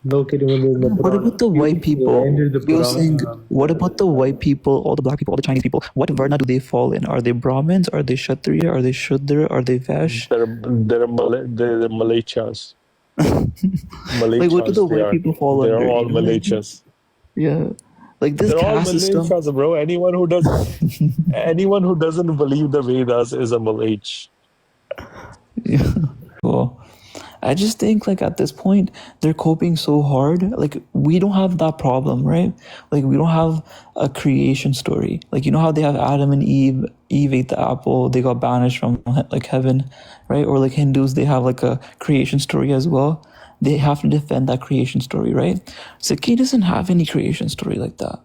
What about the white people? You're saying, what about the white people, all the black people, all the Chinese people? What varna do they fall in? Are they Brahmins? Are they Kshatriya? Are they Shudra? Are they Vash? They're Malaysians. Like, what do the Malaysians, they white are. people fall They're under? all You know, like, Malaysians. yeah, like this They're all caste system. Malaysians, bro. Anyone who doesn't believe the Vedas is a Malaysian. Yeah. Cool. I just think like at this point they're coping so hard. Like we don't have that problem, right? Like we don't have a creation story. Like you know how they have Adam and Eve. Eve ate the apple. They got banished from like heaven, right? Or like Hindus, they have like a creation story as well. They have to defend that creation story, right? Sikh doesn't have any creation story like that.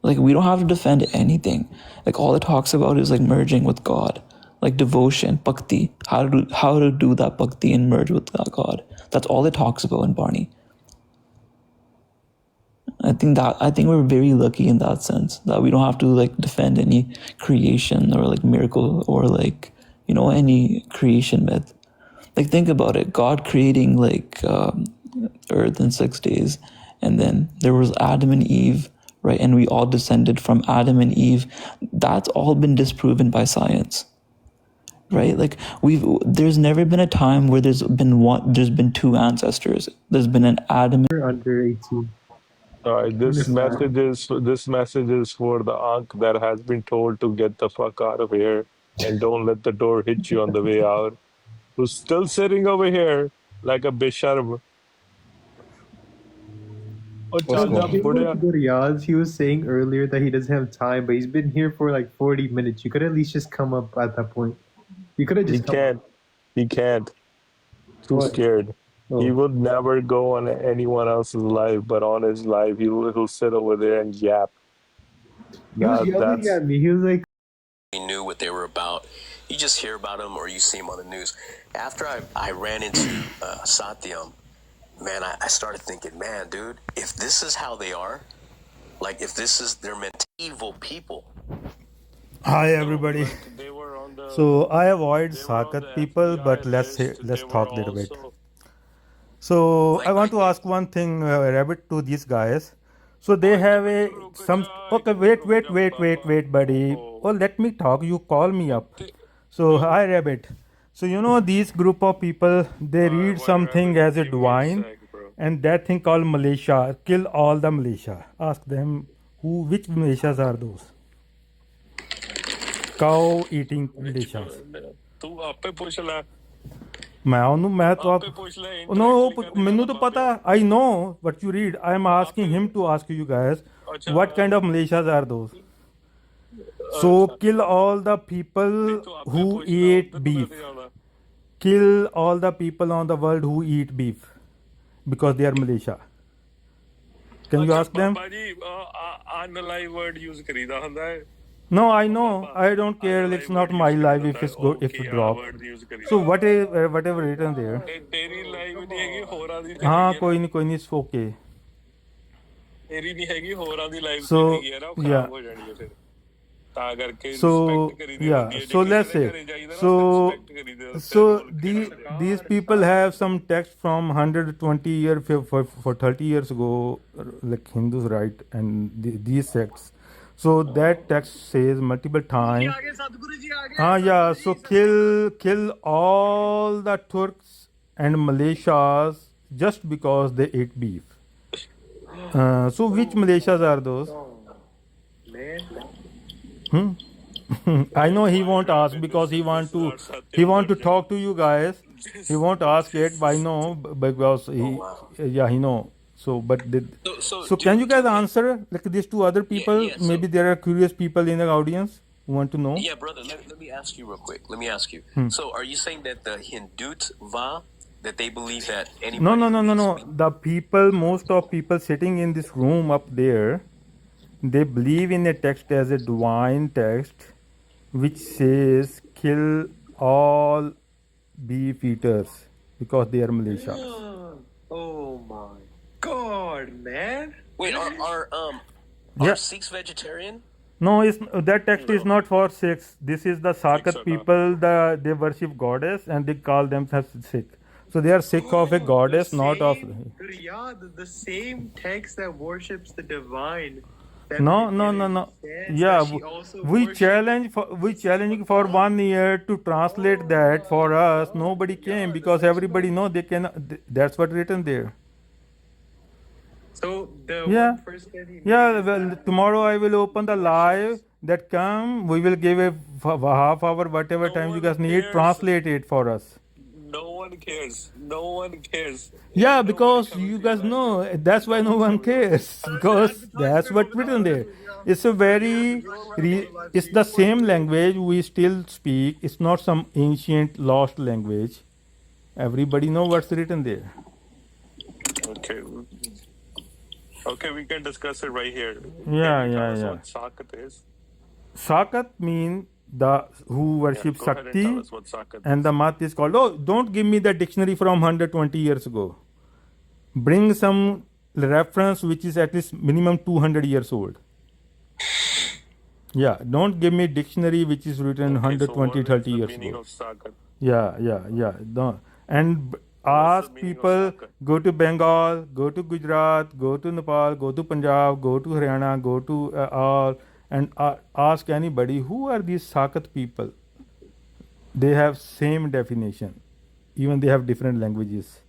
Like we don't have to defend anything. Like all it talks about is like merging with God, like devotion, bhakti, how to do that bhakti and merge with God. That's all it talks about in Barney. I think we're very lucky in that sense that we don't have to like defend any creation or like miracle or like any creation myth. Like think about it, God creating like earth in 6 days, and then there was Adam and Eve, right? And we all descended from Adam and Eve. That's all been disproven by science, right? Like there's never been a time where there's been two ancestors. There's been an Adam. Under 18. All right, this message is for the Ankh that has been told to get the fuck out of here and don't let the door hit you on the way out. Who's still sitting over here like a bisharm. He was saying earlier that he doesn't have time, but he's been here for like 40 minutes. You could at least just come up at that point. You could have just. He can't. Too scared. Oh. He would never go on anyone else's live, but on his live, he'll sit over there and yap. He was yelling at me. He was like, "We knew what they were about. You just hear about them or you see them on the news." After I ran into Satyam, man, I started thinking, man, dude, if this is how they are, like if this is their evil people. Hi everybody. So I avoid Sakat people, but let's talk there a bit. So I want to ask one thing, Rabbit, to these guys. So they have okay, wait, buddy. Oh, let me talk. You call me up. So hi, Rabbit. So these group of people, they read something as a divine, and that thing called Malaysia. Kill all the Malaysia. Ask them which Malaysias are those? Cow eating Malaysias. I know what you read. I am asking him to ask you guys, what kind of Malaysias are those? So kill all the people who eat beef. Kill all the people on the world who eat beef because they are Malaysia. Can you ask them? No, I know. I don't care. It's not my life if it drop. So whatever written there. कोई नहीं, it's okay. So yeah. So let's say these people have some text from 120 years for 30 years ago, like Hindus write, and these sects. So that text says multiple times. So kill all the Turks and Malaysias just because they ate beef. So which Malaysias are those? I know he won't ask because he want to talk to you guys. He won't ask it, but I know because he know. So can you guys answer like these two other people? Yeah, maybe there are curious people in the audience who want to know. Yeah, brother. Let me ask you real quick. Let me ask you. So are you saying that the Hindutva, that they believe that anybody? No. The people, most of people sitting in this room up there, they believe in a text as a divine text, which says kill all beef eaters because they are Malaysians. Oh my God, man! Wait, are Sikhs vegetarian? No, that text is not for Sikhs. This is the Sakat people. They worship goddess and they call themselves Sikh. So they are Sikh of a goddess, not of. The same text that worships the divine. No, no, no, no. Yeah, we challenge for 1 year to translate that for us. Nobody came because everybody know they can. That's what written there. So the Yeah, one first that he made yeah. is Well, that tomorrow I will open the live worships. that come. We will give a half hour, whatever No time you one guys need. cares. Translate it for us. No one cares. No one cares. Yeah, Ain't nobody because coming you to your guys live, bro. know that's why No no one's one coming to your live. cares because that's what written there. It's a very, it's the same language we still speak. It's not some ancient lost language. Everybody know what's written there. Okay. Okay, we can discuss it right here. Can Yeah, you tell yeah, us yeah. what Sakat is? Sakat mean the who Yeah, worship go ahead and tell Shakti, us what Sakat and is. the mat is called. Oh, don't give me the dictionary from 120 years ago. Bring some reference which is at least minimum 200 years old. Yeah, don't give me dictionary which is written Okay, so 120, what is 30 the years meaning ago. of Sakat? Yeah, yeah, yeah. Don't. And What's the ask meaning of people, Sakat? go to Bengal, go to Gujarat, go to Nepal, go to Punjab, go to Haryana, go to all, and ask anybody, who are these Sakat people? They have same definition. Even they have different languages.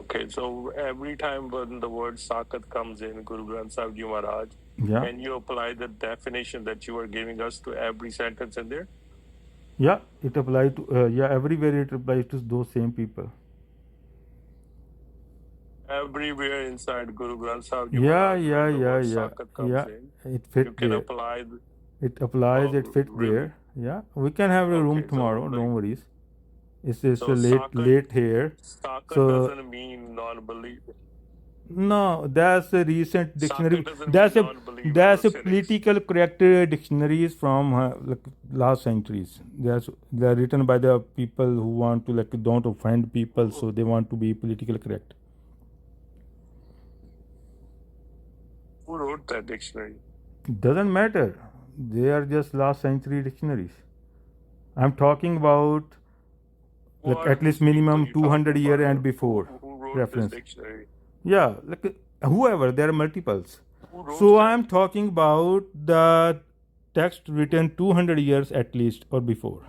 Okay, so every time when the word Sakat comes in Guru Granth Sahib Ji Maharaj, Yeah. can you apply the definition that you are giving us to every sentence in there? Yeah, it applies to, everywhere it applies to those same people. Everywhere inside Guru Granth Sahib Ji Yeah, Maharaj, yeah, when the yeah, word yeah. Sakat comes Yeah, in, it fit you can there. apply. It applies, it Oh, fits really? there. Yeah, we can have a room Okay, tomorrow. so Don't worry. It's so a late here. Sakat So doesn't mean non-believer. no, that's a recent dictionary. Sakat doesn't mean non-believer That's or a cynics. political correct dictionaries from like last centuries. They're written by the people who want to like don't offend people, so they want to be politically correct. Who wrote that dictionary? Doesn't matter. They are just last century dictionaries. I'm talking about Who like are at least these people minimum you 200 talking year about? and before Who wrote this reference. dictionary? Yeah, like whoever, there are multiples. Who wrote So that? I'm talking about the text written 200 years at least or before,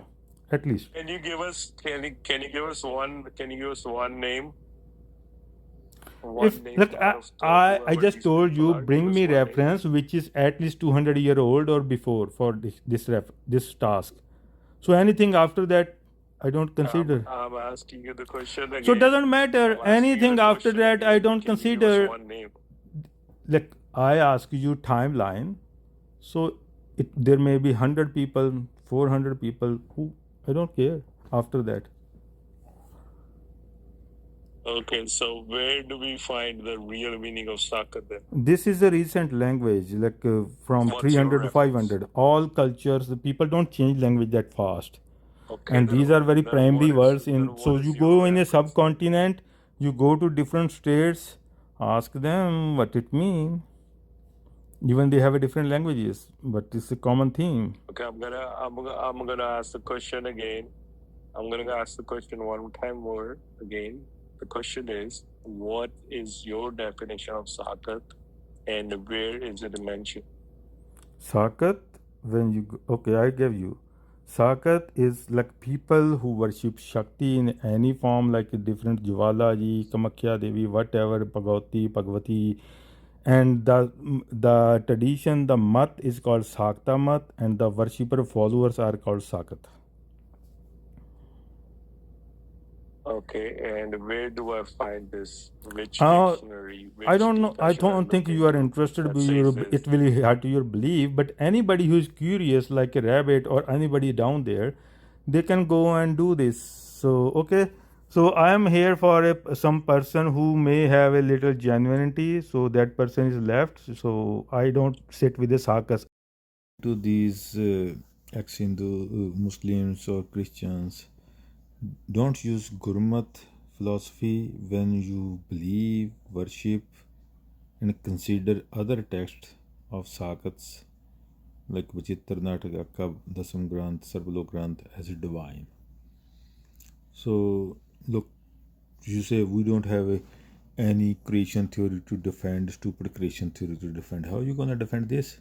at least. Can you give us? Can you give us one? Can you give us one name? If One name like out of I whoever just these told people you, are. Give bring us me one name. reference which is at least 200-year old or before for this task. So anything after that, I don't consider. I'm asking you the question So it again. doesn't matter. I'm asking you the Anything after question that, I again. don't Can you give us consider. one name? Like I ask you timeline. So there may be 100 people, 400 people who I don't care after that. Okay, so where do we find the real meaning of Sakat then? This is a recent language, like from What's your 300 to reference? 500. All cultures, the people don't change language that fast. Okay, And these are very primary words. So you your go in a reference? subcontinent, you go to different states, ask them what it means. Even they have a different languages, but it's a common theme. Okay, I'm gonna ask the question again. I'm gonna ask the question one time more again. The question is, what is your definition of Sakat, and where is it mentioned? Sakat, when you okay, I gave you. Sakat is like people who worship Shakti in any form, like a different Jwala ji, Kamakhya Devi, whatever, Bhagwati, and the tradition, the mat is called Sakta mat, and the worshipper followers are called Sakat. Okay, and where do I find this? Which Uh, dictionary? Which I don't know. I should I don't think look you are into interested. that says this? It will hurt your belief. But anybody who is curious, like a rabbit or anybody down there, they can go and do this. So okay. So I am here for some person who may have a little genuinity. So that person is left. So I don't sit with the sarcasm to these ex-Hindu Muslims or Christians. Don't use Gurmat philosophy when you believe, worship, and consider other texts of Sakts like Vichitra Nataka, Dasam Granth, Sarvalo Granth as divine. So, look, you say we don't have any creation theory to defend, stupid creation theory to defend. How are you going to defend this?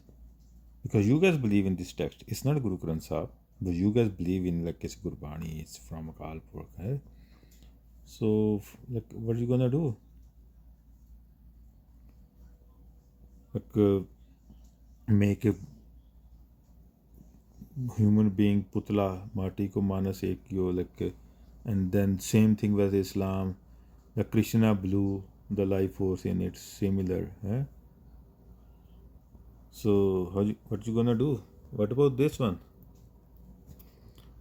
Because you guys believe in this text. It's not Guru Granth Sahib, but you guys believe in like it's Gurbani, it's from Akal Purkh. Eh? So, like, what are you going to do? Like, make a human being putla, mati ko manas ekyo, like, and then same thing with Islam. The Krishna blew the life force in it, similar. Eh? So, what you gonna do? What about this one?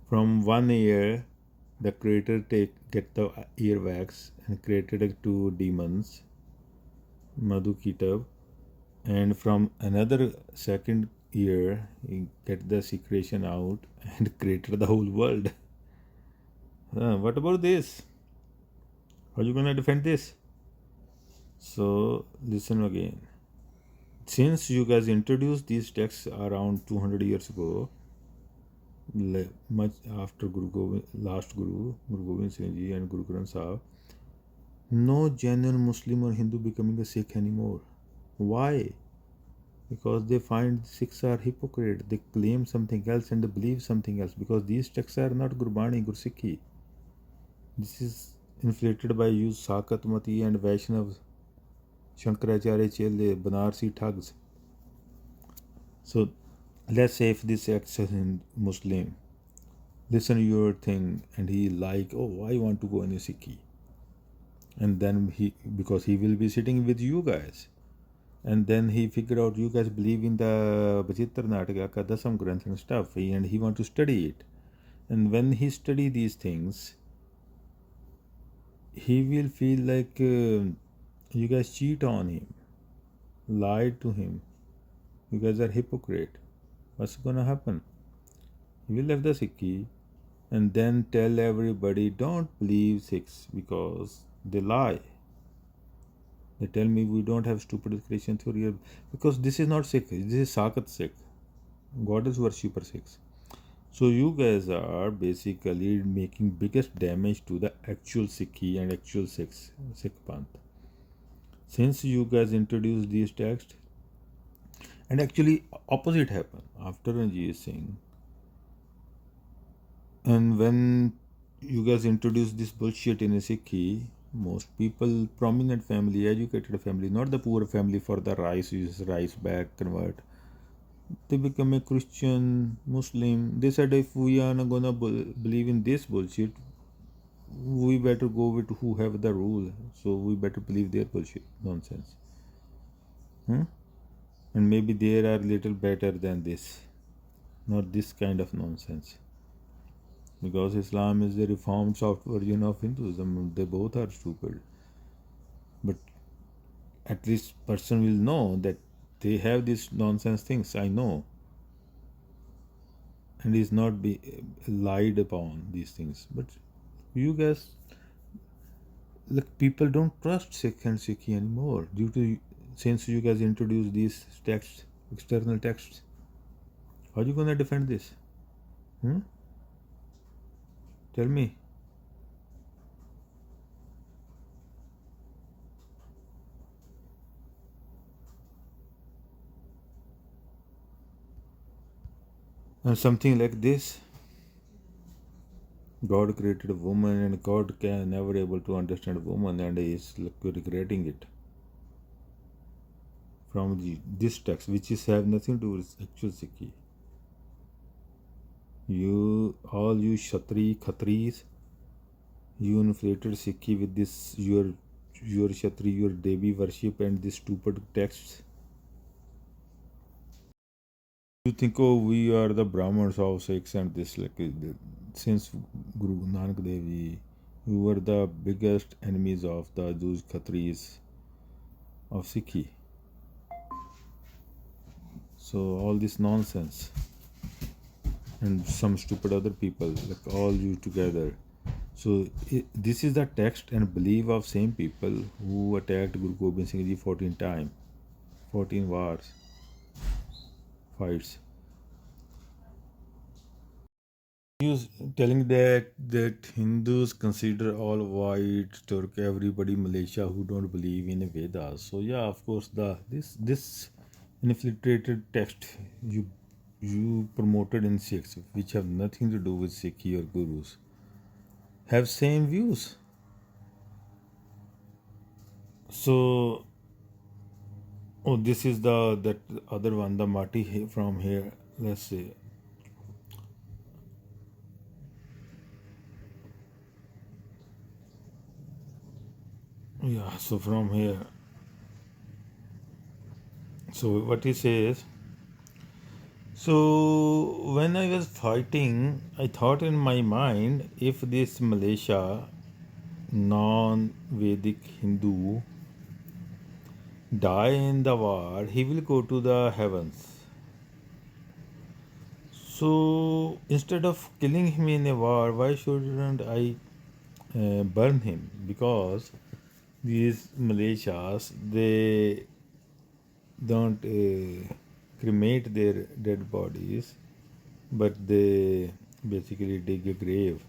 From one ear, the creator get the earwax and created two demons, Madhu Kitab, and from another second ear, he get the secretion out and created the whole world. What about this? How you gonna defend this? So listen again. Since you guys introduced these texts around 200 years ago, much after last Guru Gobind Singh Ji and Guru Granth Sahib, no genuine Muslim or Hindu becoming a Sikh anymore. Why? Because they find Sikhs are hypocrite. They claim something else and they believe something else. Because these texts are not Gurbani, Gursikhi. This is inflated by you Sakatmati and Vaishnavas, Shankaracharya Chele, Banarsi thugs. So let's say if this ex-Muslim listen to your thing and he like, oh, I want to go in a Sikhi. And then because he will be sitting with you guys. And then he figured out you guys believe in the Bachitra Nataka, Dasam Granth and stuff, and he want to study it. And when he study these things, he will feel like you guys cheat on him, lied to him. You guys are hypocrite. What's gonna happen? He will leave the Sikhi and then tell everybody don't believe Sikhs because they lie. They tell me we don't have stupid creation theory because this is not Sikh, this is Sakat Sikh, goddess worshipper Sikhs. So you guys are basically making biggest damage to the actual Sikhi and actual Sikh Panth. Since you guys introduced these texts, and actually opposite happened after Ranjit Singh. And when you guys introduced this bullshit in a Sikhi, most people, prominent family, educated family, not the poor family for the rice, use rice bag, convert. They become a Christian, Muslim. They said if we are not gonna believe in this bullshit, we better go with who have the rule. So we better believe their bullshit nonsense. And maybe they are little better than this, not this kind of nonsense. Because Islam is the reformed soft version of Hinduism. They both are stupid. But at least person will know that they have these nonsense things. I know. And is not be lied upon these things. But you guys, like people don't trust Sikh and Sikhi anymore due to since you guys introduced these texts, external texts. How are you gonna defend this? Tell me. And something like this. God created a woman and God can never able to understand a woman and is regretting it. From this text, which is have nothing to do with actual Sikhi. All you Khatris, you inflated Sikhi with this your Kshatri, your Devi worship and this stupid texts. You think, oh, we are the Brahmins of Sikhs and this, like, since Guru Nanak Devi, we were the biggest enemies of those Khatris of Sikhi. So all this nonsense and some stupid other people, like all you together. So this is the text and belief of same people who attacked Guru Gobind Singh Ji 14 times, 14 wars, fights. He was telling that Hindus consider all white Turk everybody Malaysia who don't believe in Vedas. So yeah, of course the this infiltrated text you promoted in Sikhs, which have nothing to do with Sikh or gurus, have same views. So oh, this is the that other one, the Mati from here. Let's say yeah. So from here, so what he says. So when I was fighting, I thought in my mind, if this Malaysia non-Vedic Hindu die in the war, he will go to the heavens. So instead of killing him in a war, why shouldn't I burn him? Because these Malaysias, they don't cremate their dead bodies, but they basically dig a grave.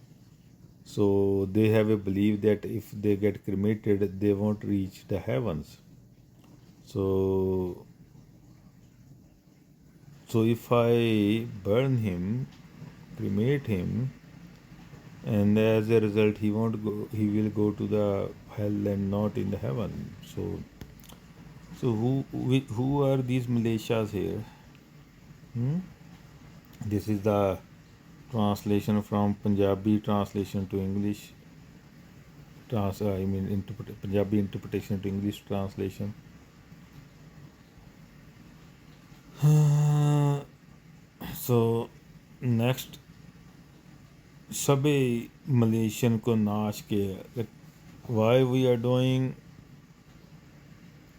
So they have a belief that if they get cremated, they won't reach the heavens. So, so if I burn him, cremate him, and as a result, he won't go. He will go to the hell and not in the heaven. So who are these Malaysias here? Hmm? This is the translation from Punjabi translation to English. Punjabi interpretation to English translation. So next, सभी Malaysian को नाश किया. Like, why we are doing?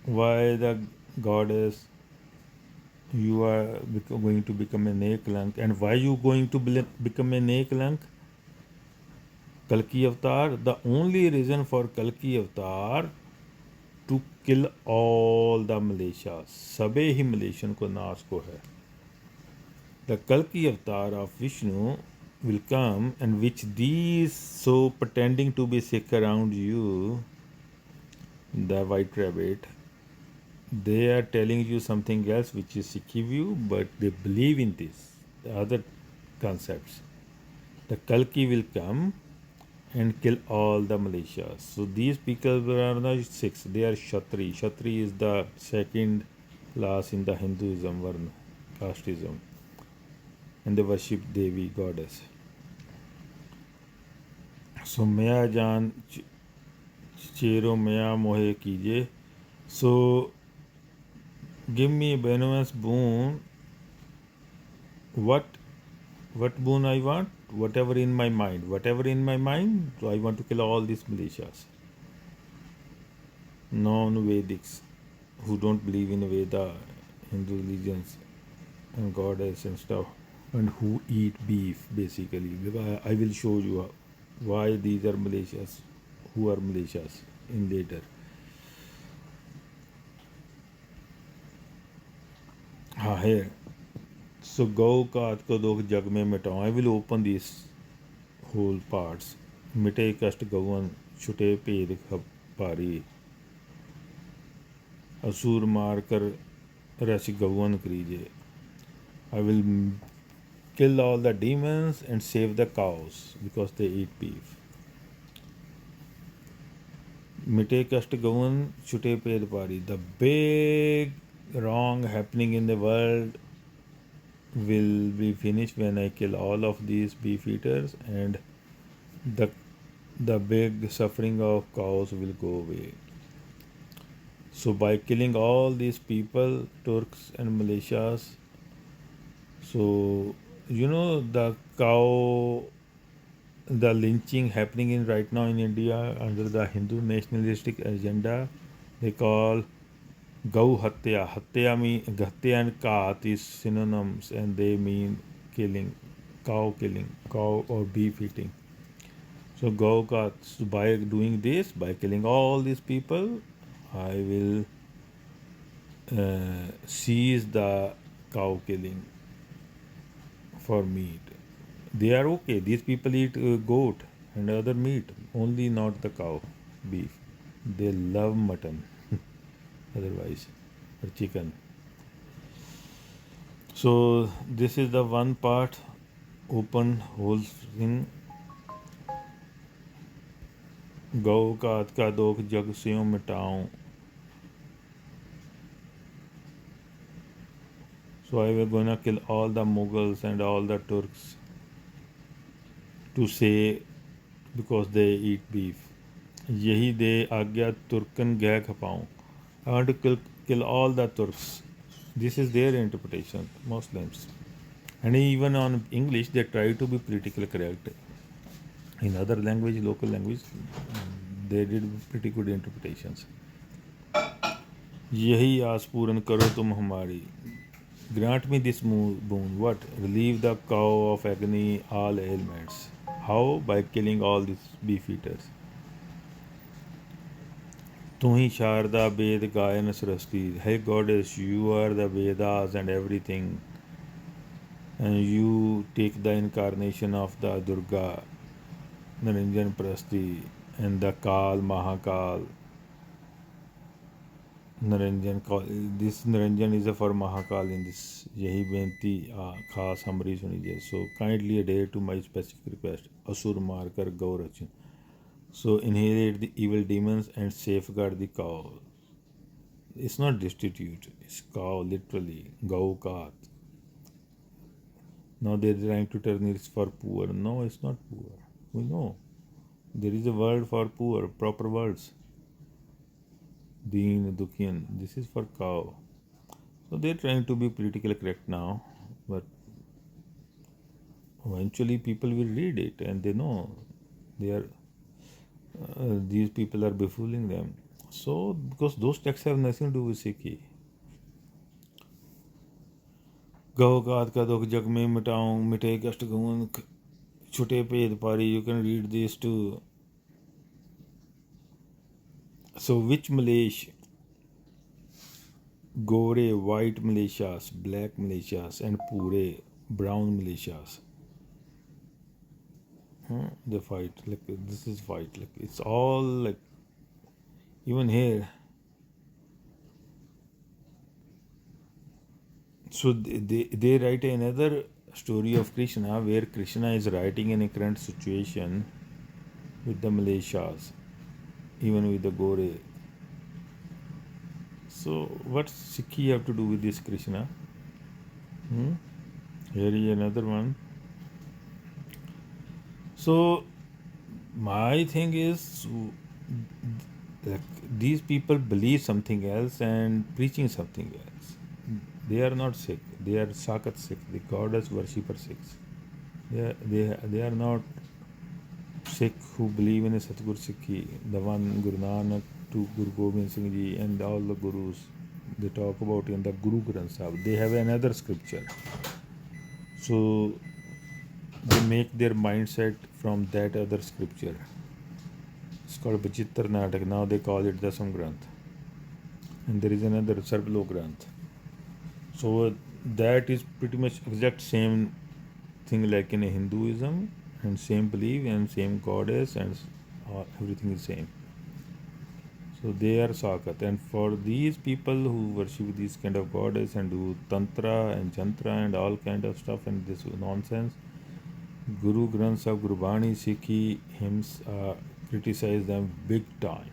Why the goddess? You are going to become a Nakelank, and why you going to become a Nakelank? Kalki Avatar. The only reason for Kalki Avatar to kill all the Malaysias. सभी ही Malaysian को नाश को है. The Kalki avatar of Vishnu will come, and which these so pretending to be Sikh around you, the white rabbit, they are telling you something else which is Sikh view, but they believe in this, the other concepts. The Kalki will come and kill all the Malaysias. So these people are not Sikhs, they are Kshatri. Kshatri is the second class in the Hinduism, Varna, casteism, and they worship Devi, goddess. So Maya Jan Chero Maya Mohe Kije. So give me a benevolence boon. What boon I want? Whatever in my mind. Whatever in my mind. So I want to kill all these Malaysias. Non-Vedics who don't believe in Veda, Hindu religions and goddess and stuff, and who eat beef basically. Because I will show you why these are Malaysias, who are Malaysias in later. Here. So Gau Kaat ko dok jag mein mitao. I will open these whole parts. Mite kast gavan chute ped pari. Asur maar kar रस गवन करीजे. I will kill all the demons and save the cows because they eat beef. Mite kast gavan chute ped pari. The big wrong happening in the world will be finished when I kill all of these beef eaters, and the big suffering of cows will go away. So by killing all these people, Turks and Malaysias, so you know the cow, the lynching happening in right now in India under the Hindu nationalistic agenda, they call Gau Hatya. Hatya mean Hatya and Kaat is synonyms, and they mean killing, cow or beef eating. So Gau Kaat. So by doing this, by killing all these people, I will seize the cow killing for meat. They are okay. These people eat goat and other meat, only not the cow, beef. They love mutton, otherwise, or chicken. So this is the one part, open whole thing. गौ घात का दोख जग स्यों मिटाऊं. So I was gonna kill all the Mughals and all the Turks to say because they eat beef. यही दे आज्ञा तुर्कन गै खपाऊं. I want to kill all the Turks. This is their interpretation, Muslims. And even on English, they try to be politically correct. In other language, local language, they did pretty good interpretations. यही आस पूरन करो तुम हमारी. Grant me this boon. What? Relieve the cow of agony, all ailments. How? By killing all these beef eaters. तू ही शारदा वेद गायन Saraswati. Hey goddess, you are the Vedas and everything. And you take the incarnation of the Durga, Naranjan Prasti, and the Kal, Mahakal. Naranjan, this Naranjan is for Mahakal in this. Yahi benti khas hamari suni jai. So kindly adhere to my specific request. Asur markar gaurachin. So annihilate the evil demons and safeguard the cow. It's not destitute. It's cow, literally. Gau kat. Now they're trying to turn it for poor. No, it's not poor. We know. There is a word for poor, proper words. Deen, Dukhian. This is for cow. So they're trying to be politically correct now, but eventually people will read it and they know they are these people are befooling them. So because those texts have nothing to do with Sikhi. गौ घात का दुख जग में मिटाऊं, मिटे कष्ट गौन छुटे भेद पारी. You can read this too. So which Malaysia? Gore, white militias, black militias, and Pure, brown militias. They fight. Like this is fight. Like it's all like even here. So they write another story of Krishna where Krishna is writing in a current situation with the militias, even with the Gore. So what's Sikhi have to do with this Krishna? Here is another one. So my thing is, like, these people believe something else and preaching something else. They are not Sikh. They are Sakts Sikh, the goddess worshipper Sikhs. They are not Sikh who believe in a SatGur Sikhi, the one Guru Nanak to Guru Gobind Singh Ji and all the Gurus they talk about in the Guru Granth Sahib. They have another scripture. So they make their mindset from that other scripture. It's called Vichitra Natak. Now they call it the Granth. And there is another Sarvalo Granth. So that is pretty much exact same thing like in a Hinduism, and same belief and same goddess and everything is same. So they are Sakat. And for these people who worship these kind of goddess and do tantra and jantra and all kind of stuff and this nonsense, Guru Granth Sahib, Gurbani, Sikhi hymns criticize them big time.